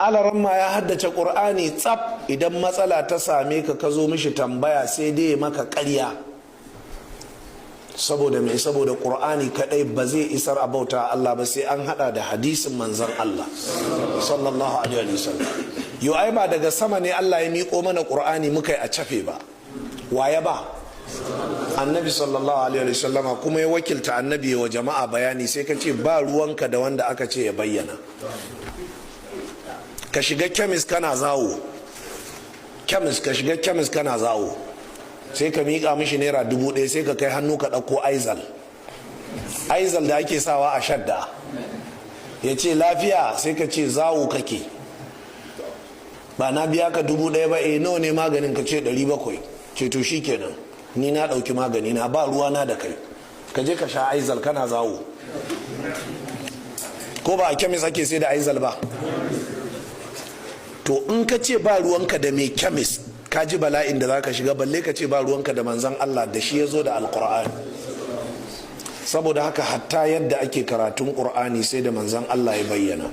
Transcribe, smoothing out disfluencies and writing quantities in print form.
alaramma ya haddace Qur'ani tsaf, idan matsala ta same ka ka zo mishi tambaya sai dai maka ƙarya. Saboda mai? Saboda Qur'ani kadai ba zai isar a bauta Allah ba, sai an hada da hadisin manzon Allah sallallahu alaihi wasallam. Yo ai ba daga sama ne Allah ya miƙo mana Qur'ani muka yi a cafe ba, waye ba? Annabi sallallahu alaihi wasallam, kuma ya wakilta annabi wa jama'a bayani, sai ka ce ba ruwanka da wanda aka ce ya bayyana. Ka shiga kemis kana zawo, ka shiga kemis kana zawo, sai ka miƙa mishi naira 1000, sai ka kai hannu ka ɗauko aizal da ake sawa a shadda, ya ce lafiya, sai ka ce zawo kake, ba na biya ka 1000 ba, nawa ne maganin? Ka ce 700. ce to shi kenan, ni na ɗauki magani na, ba ruwa na da kai, ka je ka sha aizal kana zawo. Ko ba a kemis ake sai da aizal ba? To in ka ce ba ruwanka da mai kemis, ka ji bala'in da za ka shiga, balle ka ce ba ruwanka da manzan Allah da shi ya zo da Alqur'ani. Saboda haka hatta yadda ake karatun Qur'ani sai da manzan Allah ya bayyana.